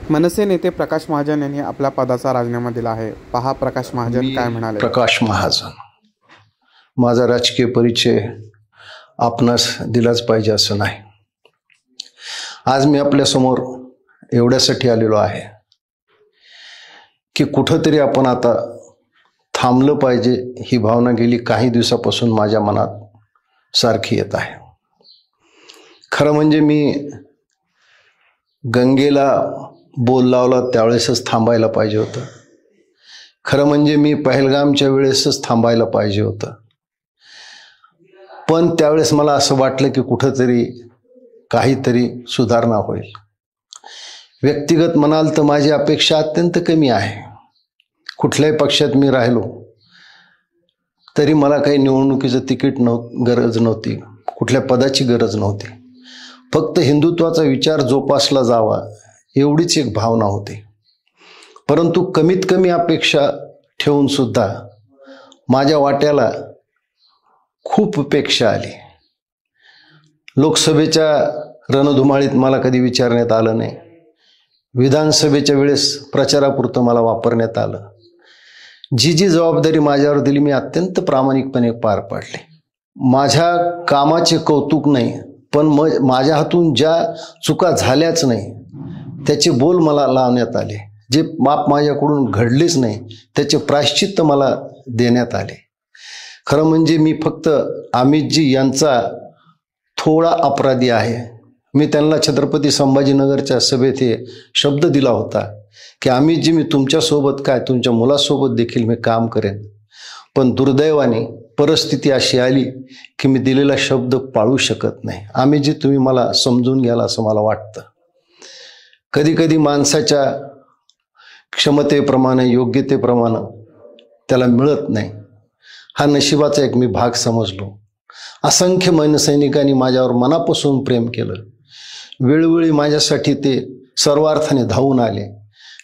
मनसे नेते प्रकाश महाजन यांनी आपल्या पदाचा राजीनामा दिला आहे। पहा प्रकाश महाजन काय म्हणाले। प्रकाश महाजन, माझा राजकीय परिचय आपणास दिलाच पाहिजे असं नाही। आज मी आपल्या समोर एवढ्यासाठी आलेलो आहे की कुठंतरी आपण आता थांबलं पाहिजे, ही भावना गेली काही दिवसापासून माझ्या मनात सारखी येत आहे। खरं म्हणजे मी गंगेला बोल लावला त्यावेळेसच थांबायला पाहिजे होतं। खरं म्हणजे मी पहलगामच्या वेळेसच थांबायला पाहिजे होतं, पण त्यावेळेस मला असं वाटलं की कुठंतरी काहीतरी सुधारणा होईल। व्यक्तिगत म्हणाल तर माझी अपेक्षा अत्यंत कमी आहे। कुठल्याही पक्षात मी राहिलो तरी मला काही निवडणुकीचं तिकीट गरज नव्हती, कुठल्या पदाची गरज नव्हती। फक्त हिंदुत्वाचा विचार जोपासला जावा एवढीच एक भावना होती। परंतु कमीत कमी अपेक्षा ठेवून सुद्धा माझ्या वाट्याला खूप अपेक्षा आली। लोकसभेच्या रणधुमाळीत मला कधी विचारण्यात आलं नाही, विधानसभेच्या वेळेस प्रचारापुरतं मला वापरण्यात आलं। जी जबाबदारी माझ्यावर दिली मी अत्यंत प्रामाणिकपणे पार पाडली। माझ्या कामाचे कौतुक नाही, पण माझ्या हातून ज्या चुका झाल्याच नाही त्याचे बोल मला लावण्यात आले। जे माप माझ्याकडून घडलेच नाही त्याचे प्रायश्चित्त मला देण्यात आले। खरं म्हणजे मी फक्त अमितजी यांचा थोडा अपराधी आहे। मी त्यांना छत्रपती संभाजीनगरच्या सभेत हे शब्द दिला होता की अमितजी, मी तुमच्यासोबत काय तुमच्या मुलासोबत देखील मी काम करेन, पण दुर्दैवाने परिस्थिती अशी आली की मी दिलेला शब्द पाळू शकत नाही। अमितजी, तुम्ही मला समजून घ्याल असं मला वाटतं। कधी कधी माणसाच्या क्षमतेप्रमाणे योग्यतेप्रमाणे त्याला मिळत नाही, हा नशिबाचा एक मी भाग समजलो। असंख्य मनसैनिकांनी माझ्यावर मनापासून प्रेम केलं, वेळोवेळी माझ्यासाठी ते सर्वार्थाने धावून आले।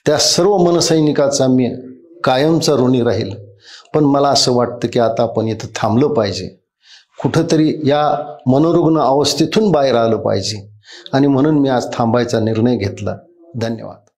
त्या सर्व मनसैनिकाचा मी कायमचा ऋणी राहील। पण मला असं वाटतं की आता आपण इथं थांबलं पाहिजे, कुठंतरी या मनोरुग्ण अवस्थेतून बाहेर आलं पाहिजे, आणि म्हणून मी आज थांबायचा निर्णय घेतला। धन्यवाद।